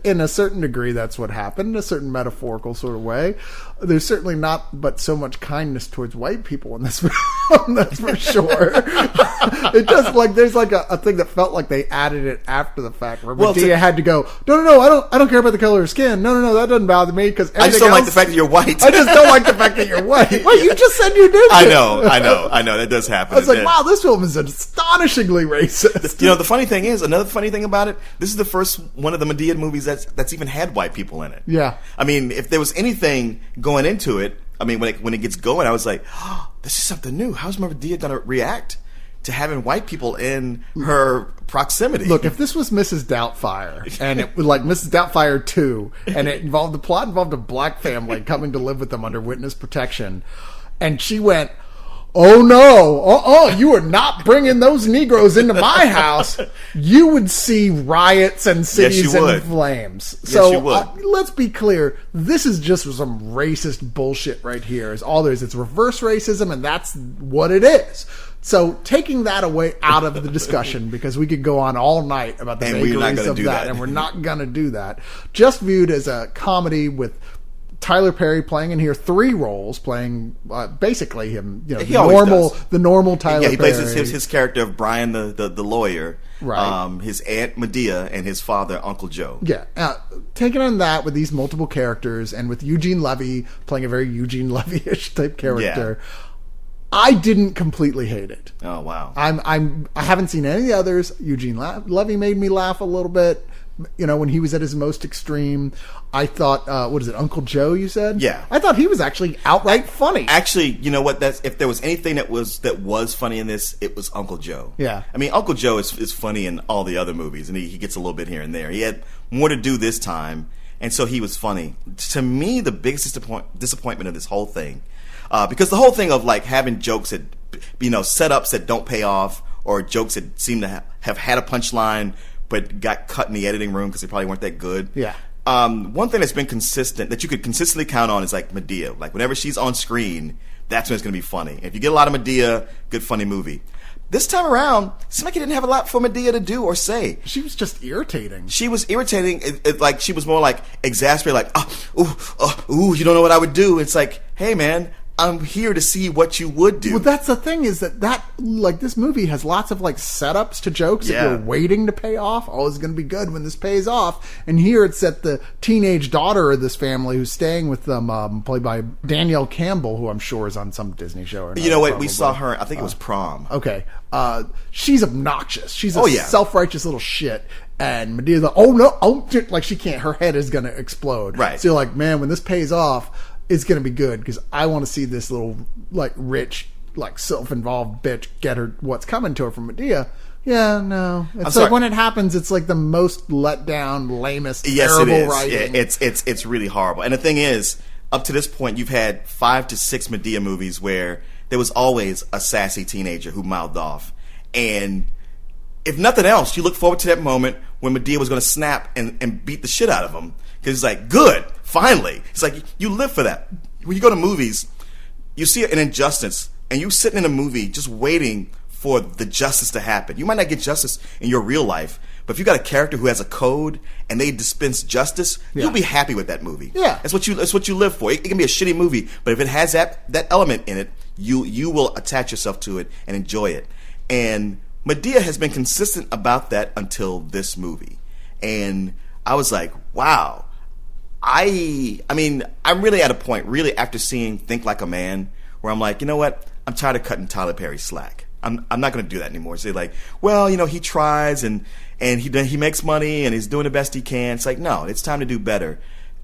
in a certain degree, that's what happened, in a certain metaphorical sort of way. There's certainly not but so much kindness towards white people in this film, that's for sure. It does, like, there's like a thing that felt like they added it after the fact, where Medea had to go, no, I don't care about the color of skin. No, that doesn't bother me, because I just don't like the fact that you're white. I just don't like the fact that you're white. Wait, you just said you did. I know, that does happen. I was like, wow, this film is astonishingly racist. You know, the funny thing is, another funny thing about it, this is the first one of the Medea movies that's even had white people in it. Yeah. I mean, if there was anything going into it, I mean, when it gets going, I was like, oh, this is something new. How's Medea going to react to having white people in her proximity? Look, if this was Mrs. Doubtfire, and it was like Mrs. Doubtfire 2, and the plot involved a black family coming to live with them under witness protection, and she went, oh no, you are not bringing those Negroes into my house, you would see riots and cities in flames. So you would. Let's be clear, this is just some racist bullshit right here. Is all there is. It's reverse racism, and that's what it is. So taking that away out of the discussion, because we could go on all night about the vagaries of that, and we're not going to do that. Just viewed as a comedy with Tyler Perry playing in here 3 roles, playing basically him, you know, the normal Tyler Perry. Yeah, he plays his character of Brian the lawyer, right? His aunt Medea and his father Uncle Joe. Yeah, taking on that with these multiple characters, and with Eugene Levy playing a very Eugene Levy-ish type character. Yeah. I didn't completely hate it. Oh wow! I haven't seen any of the others. Eugene Levy made me laugh a little bit. You know, when he was at his most extreme. I thought, what is it, Uncle Joe, you said? Yeah. I thought he was actually outright funny. Actually, you know what? If there was anything that was funny in this, it was Uncle Joe. Yeah. I mean, Uncle Joe is funny in all the other movies, and he gets a little bit here and there. He had more to do this time, and so he was funny. To me, the biggest disappointment of this whole thing, because the whole thing of like having jokes that, you know, setups that don't pay off, or jokes that seem to have had a punchline but got cut in the editing room because they probably weren't that good. Yeah. One thing that's been consistent, that you could consistently count on, is like Medea. Like whenever she's on screen, that's when it's going to be funny. If you get a lot of Medea, good funny movie. This time around, it seemed like he didn't have a lot for Medea to do or say. She was just irritating. She was irritating. Like she was more like exasperated, like, ooh, you don't know what I would do. It's like, hey man, I'm here to see what you would do. Well, that's the thing is that like this movie has lots of like setups to jokes that you're waiting to pay off. Oh, it's going to be good when this pays off. And here it's that the teenage daughter of this family who's staying with them, played by Danielle Campbell, who I'm sure is on some Disney show. Or You know what? probably. We saw her. I think it was Prom. Okay. She's obnoxious. She's a Oh, yeah. self-righteous little shit. And Medea's like, oh no, oh, like she can't, her head is going to explode. Right. So you're like, man, when this pays off, it's going to be good because I want to see this little, like, rich, like, self-involved bitch get her what's coming to her from Medea. Yeah, no. It's like when it happens, it's like the most let down, lamest, terrible it is. writing. Yeah, it's really horrible. And the thing is, up to this point, you've had 5 to 6 Medea movies where there was always a sassy teenager who mouthed off. And if nothing else, you look forward to that moment when Medea was going to snap and beat the shit out of him. Because it's like, good, finally. It's like, you live for that. When you go to movies, you see an injustice, and you sitting in a movie just waiting for the justice to happen. You might not get justice in your real life, but if you got a character who has a code and they dispense justice, you'll be happy with that movie. Yeah. That's what you live for. It can be a shitty movie, but if it has that element in it, you will attach yourself to it and enjoy it. And Medea has been consistent about that until this movie. And I was like, wow. I mean, I'm really at a point, really after seeing Think Like a Man, where I'm like, you know what? I'm tired of cutting Tyler Perry slack. I'm not going to do that anymore. Say like, well, you know, he tries and he makes money and he's doing the best he can. It's like, no, it's time to do better.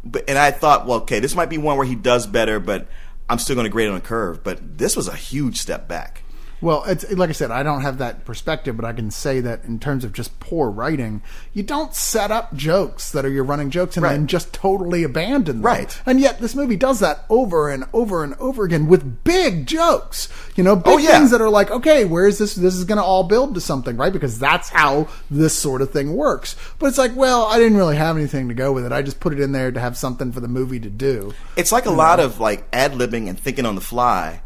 And I thought, well, okay, this might be one where he does better, but I'm still going to grade on a curve. But this was a huge step back. Well, it's like I said, I don't have that perspective, but I can say that in terms of just poor writing, you don't set up jokes that are your running jokes and then just totally abandon them. Right. And yet this movie does that over and over and over again with big jokes. You know, big things that are like, okay, where is this? This is going to all build to something, right? Because that's how this sort of thing works. But it's like, well, I didn't really have anything to go with it. I just put it in there to have something for the movie to do. It's like a lot of like ad-libbing and thinking on the fly.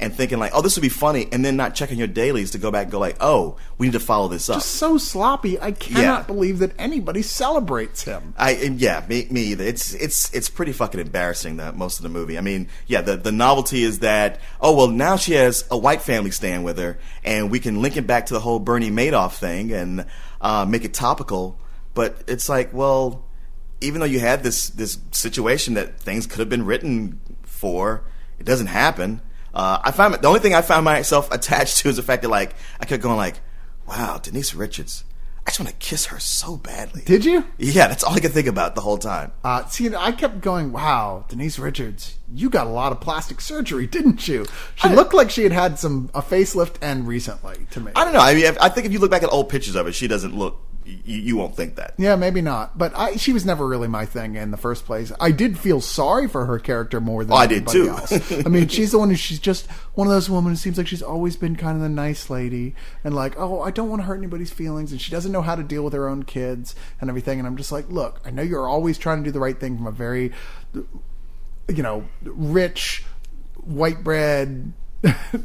And thinking like, oh, this would be funny, and then not checking your dailies to go back and go like, oh, we need to follow this up. Just so sloppy. I cannot believe that anybody celebrates him. Me either. It's pretty fucking embarrassing, that most of the movie. I mean, yeah, the novelty is that, oh, well, now she has a white family staying with her, and we can link it back to the whole Bernie Madoff thing and make it topical. But it's like, well, even though you had this situation that things could have been written for, it doesn't happen. The only thing I found myself attached to is the fact that like I kept going like, wow, Denise Richards, I just want to kiss her so badly. Did you? Yeah, that's all I could think about the whole time. See, I kept going, wow, Denise Richards, you got a lot of plastic surgery, didn't you? She looked like she had a facelift and recently to me. I don't know. I mean, I think if you look back at old pictures of her, she doesn't look. You won't think that. Yeah, maybe not. But she was never really my thing in the first place. I did feel sorry for her character more than anybody else. I mean, she's the one she's just one of those women who seems like she's always been kind of the nice lady and like, oh, I don't want to hurt anybody's feelings, and she doesn't know how to deal with her own kids and everything. And I'm just like, look, I know you're always trying to do the right thing from a very, you know, rich, white bread,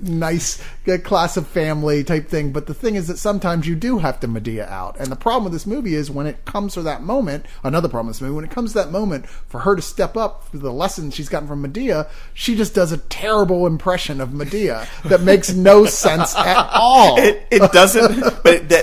nice class of family type thing, but the thing is that sometimes you do have to Medea out, and the problem with this movie is when it comes to that moment, another problem with this movie, when it comes to that moment for her to step up for the lessons she's gotten from Medea, she just does a terrible impression of Medea that makes no sense at all. It doesn't, but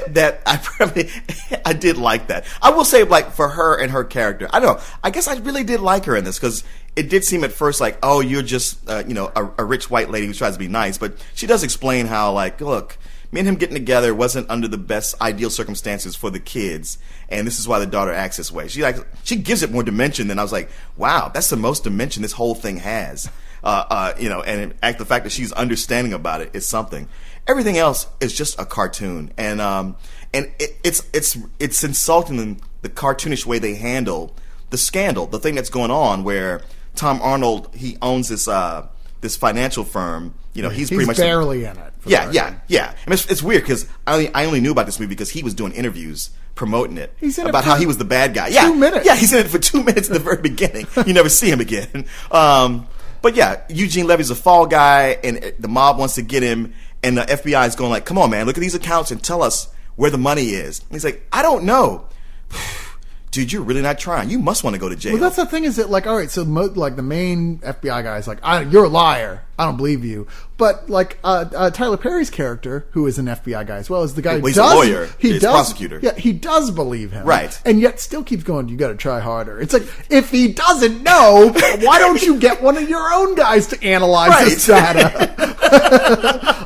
I did like that. I will say, like, for her and her character, I don't know, I guess I really did like her in this, because it did seem at first like, oh, you're just, a rich white lady who tries to be nice. But she does explain how, like, look, me and him getting together wasn't under the best ideal circumstances for the kids. And this is why the daughter acts this way. She gives it more dimension than I was like, wow, that's the most dimension this whole thing has. And the fact that she's understanding about it is something. Everything else is just a cartoon. And it's insulting in the cartoonish way they handle the scandal, the thing that's going on where Tom Arnold, he owns this financial firm. You know, he's pretty much barely in it. Yeah. I mean, it's weird because I only knew about this movie because he was doing interviews promoting it about how he was the bad guy. 2 minutes. Yeah, he's in it for 2 minutes in the very beginning. You never see him again. But yeah, Eugene Levy's a fall guy, and the mob wants to get him, and the FBI is going like, "Come on, man, look at these accounts and tell us where the money is." And he's like, "I don't know." dude, you're really not trying. You must want to go to jail. Well, that's the thing is that, like, all right, so like the main FBI guy is like, you're a liar. I don't believe you. But like Tyler Perry's character, who is an FBI guy as well, is the guy who he's does, a lawyer. He's prosecutor. Yeah, he does believe him, right? And yet still keeps going. You got to try harder. It's like, if he doesn't know, why don't you get one of your own guys to analyze this data?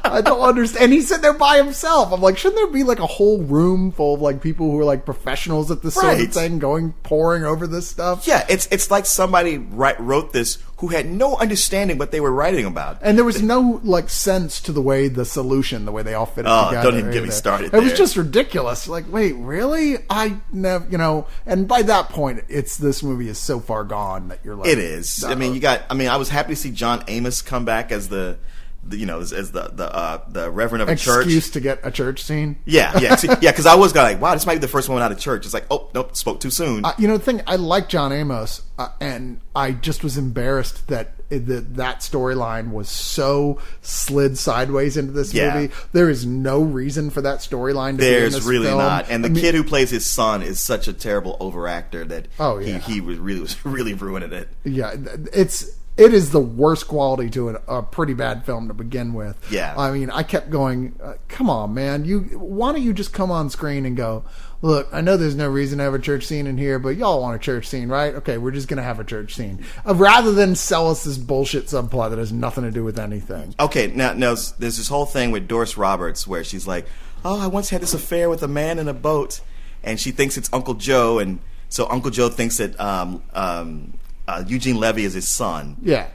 I don't understand. And he's sitting there by himself. I'm like, shouldn't there be like a whole room full of like people who are like professionals at this sort of thing, pouring over this stuff? Yeah, it's like somebody wrote this who had no understanding what they were writing about, and there was no like sense to the way the way they all fit together. Don't even get me started. It was just ridiculous. Like, wait, really? I never, And by that point, this movie is so far gone that you're like, it is. I mean, I was happy to see John Amos come back as the reverend of a church. Excuse to get a church scene. Yeah. Because I was like, wow, this might be the first one out of church. It's like, oh nope, spoke too soon. The thing, I like John Amos, and I just was embarrassed that that storyline was so slid sideways into this movie. There is no reason for that storyline to be in this really film. not. And the kid who plays his son is such a terrible overactor that he was really ruining it. Yeah, it is the worst quality to a pretty bad film to begin with. Yeah. I mean, I kept going, come on, man. Why don't you just come on screen and go, look, I know there's no reason to have a church scene in here, but y'all want a church scene, right? Okay, we're just going to have a church scene. Rather than sell us this bullshit subplot that has nothing to do with anything. Okay, now there's this whole thing with Doris Roberts where she's like, oh, I once had this affair with a man in a boat, and she thinks it's Uncle Joe, and so Uncle Joe thinks that Eugene Levy is his son. Yeah.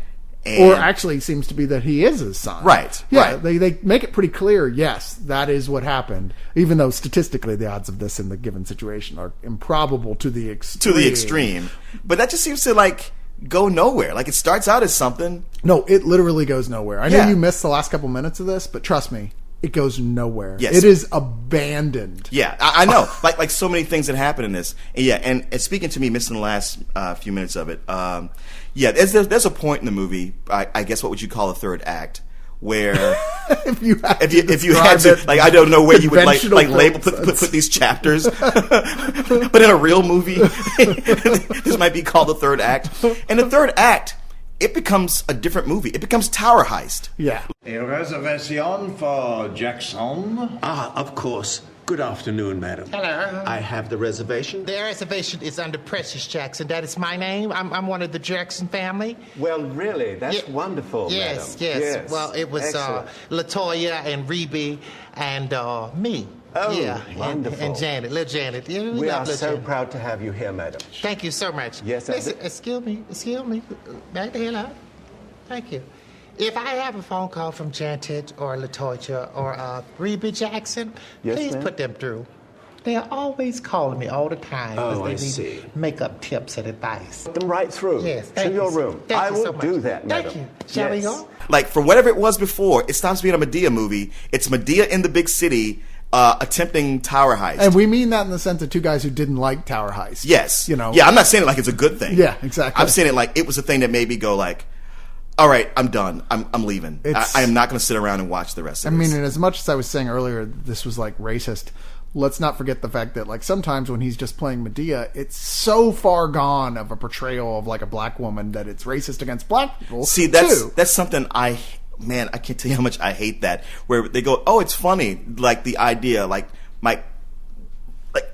And or actually seems to be that he is his son. Right. Yeah, right. They make it pretty clear, yes, that is what happened. Even though statistically the odds of this in the given situation are improbable to the extreme. But that just seems to like go nowhere. Like it starts out as something. No, it literally goes nowhere. I know you missed the last couple minutes of this, but trust me, it goes nowhere. Yes. It is abandoned. Yeah, I know. like so many things that happen in this. And speaking to me, missing the last few minutes of it. There's a point in the movie. I guess what would you call a third act, where if you had to, like, I don't know where you would like label put these chapters, but in a real movie, this might be called the third act. And the third act, it becomes a different movie. It becomes Tower Heist. Yeah. A reservation for Jackson? Ah, of course. Good afternoon, madam. Hello. I have the reservation. The reservation is under Precious Jackson. That is my name. I'm one of the Jackson family. Well, really, that's wonderful, madam. Yes. Well, it was LaToya and Rebe and me. Oh, yeah, wonderful. And Janet, little Janet. Yeah, we are so Janet. proud to have you here, madam. Thank you so much. Yes, listen, excuse me. Back the hell up. Thank you. If I have a phone call from Janet or LaToya or Rebe Jackson, please put them through. They are always calling me all the time. Oh, they I see. need makeup tips and advice. Put them right through. Yes, to your room. Thank I you will so much. do that, madam. Thank you. Shall we go? Like, for whatever it was before, it stops being a Medea movie. It's Medea in the big city attempting Tower Heist. And we mean that in the sense of two guys who didn't like Tower Heist. Yes. You know? Yeah, I'm not saying it like it's a good thing. Yeah, exactly. I'm saying it like it was a thing that made me go like, all right, I'm done. I'm leaving. I am not going to sit around and watch the rest of this. I mean, and as much as I was saying earlier, this was like racist. Let's not forget the fact that like sometimes when he's just playing Medea, it's so far gone of a portrayal of like a black woman that it's racist against black people. See, that's something I can't tell you how much I hate that. Where they go, oh, it's funny, like the idea, why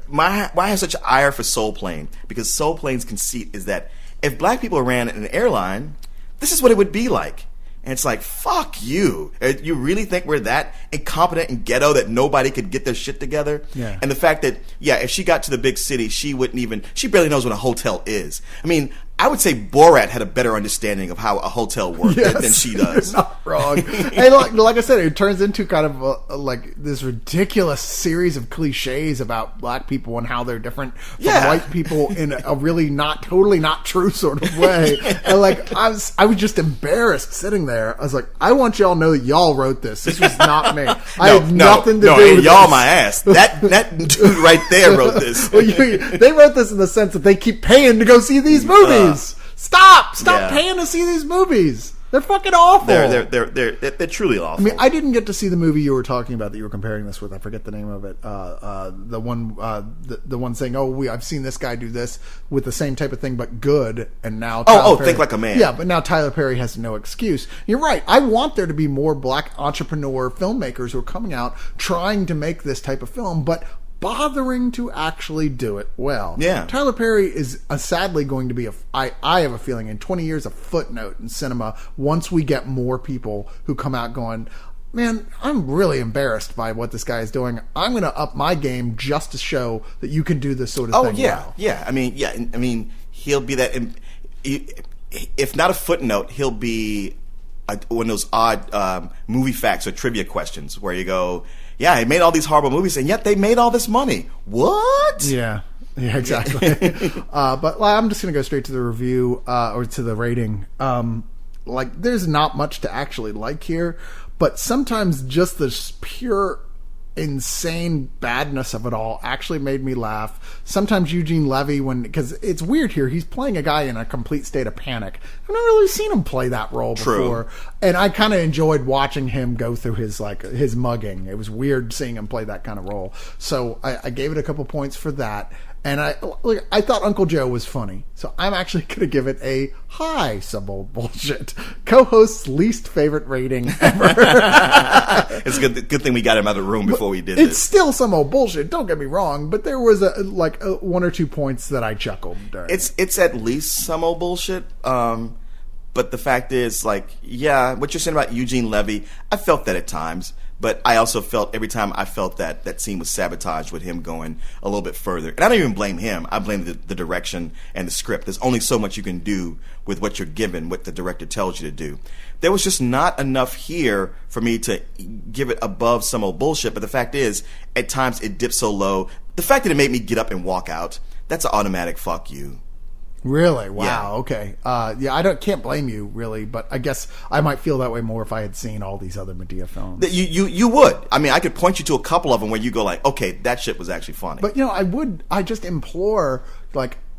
I have such ire for Soul Plane, because Soul Plane's conceit is that if black people ran an airline, this is what it would be like. And it's like, fuck you. You really think we're that incompetent and ghetto that nobody could get their shit together? Yeah. And the fact that, if she got to the big city, she barely knows what a hotel is. I mean, I would say Borat had a better understanding of how a hotel worked than she does. You're not wrong. And like I said, it turns into kind of like this ridiculous series of cliches about black people and how they're different from white people in a really totally not true sort of way. And like I was just embarrassed sitting there. I was like, I want y'all to know that y'all wrote this. This was not me. I had nothing to do with y'all this. my ass. That dude right there wrote this. Well, they wrote this in the sense that they keep paying to go see these movies. Stop paying to see these movies. They're fucking awful. They're truly awful. I mean, I didn't get to see the movie you were talking about that you were comparing this with. I forget the name of it. The one saying, "Oh, I've seen this guy do this with the same type of thing, but good." And now, Think Like a Man. Yeah, but now Tyler Perry has no excuse. You're right. I want there to be more black entrepreneur filmmakers who are coming out trying to make this type of film, but bothering to actually do it well. Yeah. Tyler Perry is sadly going to be I have a feeling in 20 years a footnote in cinema once we get more people who come out going, man, I'm really embarrassed by what this guy is doing. I'm going to up my game just to show that you can do this sort of thing well. Yeah. I mean, he'll be that. If not a footnote, he'll be one of those odd movie facts or trivia questions where you go, yeah, he made all these horrible movies, and yet they made all this money. What? Yeah, exactly. But I'm just going to go straight to the review or to the rating. There's not much to actually like here, but sometimes just the pure insane badness of it all actually made me laugh. Sometimes Eugene Levy, because it's weird here, he's playing a guy in a complete state of panic. I've never really seen him play that role before, and I kind of enjoyed watching him go through his mugging. It was weird seeing him play that kind of role, so I gave it a couple points for that. And I thought Uncle Joe was funny, so I'm actually going to give it a high some old bullshit. Co-host's least favorite rating ever. It's a good thing we got him out of the room before we did It's this. still some old bullshit. Don't get me wrong, but there was one or two points that I chuckled during. It's at least some old bullshit. But the fact is, what you're saying about Eugene Levy, I felt that at times. But I also felt every time I felt that scene was sabotaged with him going a little bit further. And I don't even blame him. I blame the direction and the script. There's only so much you can do with what you're given, what the director tells you to do. There was just not enough here for me to give it above some old bullshit. But the fact is, at times it dipped so low. The fact that it made me get up and walk out, that's an automatic fuck you. Really? Wow. Yeah. Okay. I can't blame you really, but I guess I might feel that way more if I had seen all these other Medea films. You would. I mean, I could point you to a couple of them where you go like, okay, that shit was actually funny. But I just implore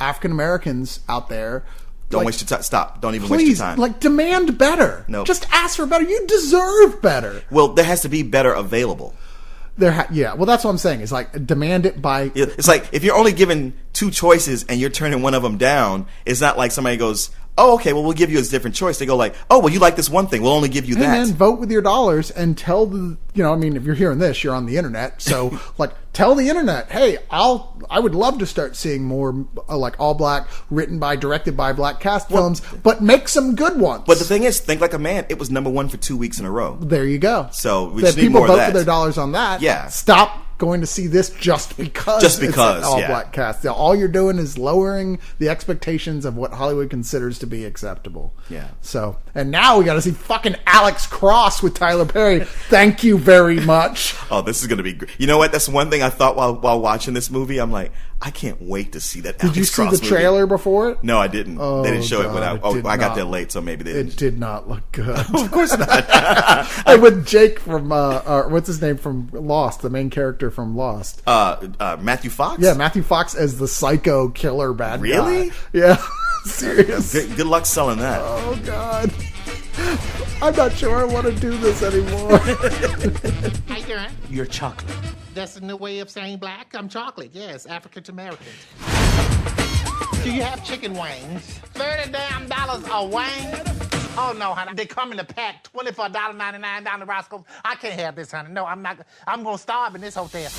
African Americans out there. Don't waste your time. Stop. Don't even please, waste your time. Demand better. No. Just ask for better. You deserve better. Well, there has to be better available. Well, that's what I'm saying. It's demand it by. It's like if you're only given two choices and you're turning one of them down. It's not like somebody goes, "Oh, okay, well, we'll give you a different choice." They go like, "Oh, well, you like this one thing. We'll only give you that." And then vote with your dollars and tell if you're hearing this, you're on the internet. So tell the internet, hey, I would love to start seeing more all black, directed by black cast films, but make some good ones. But the thing is, Think Like a Man, it was #1 for 2 weeks in a row. There you go. So we just need more of people that. vote for their dollars on that. Yeah. Stop going to see this just because it's an all-black cast. All you're doing is lowering the expectations of what Hollywood considers to be acceptable. Yeah. So, and now we got to see fucking Alex Cross with Tyler Perry. Thank you very much. Oh, this is going to be great. You know what? That's one thing I thought while watching this movie. I'm like, I can't wait to see that. Did you see the trailer before it? No, I didn't. Oh, they didn't show God, it when I got there late, so maybe they didn't. It did not look good. Of course not. And with Jake from what's his name from Lost, the main character from Lost. Matthew Fox? Yeah, Matthew Fox as the psycho killer bad guy. Really? Yeah. Serious. Good luck selling that. Oh, God. I'm not sure I want to do this anymore. How you doing? You're chocolate. That's a new way of saying black. I'm chocolate. Yes, African American. Do you have chicken wings? $30 damn a wing? Oh no, honey. They come in a pack. $24.99 down the Roscoe's. I can't have this, honey. No, I'm not. I'm gonna starve in this hotel.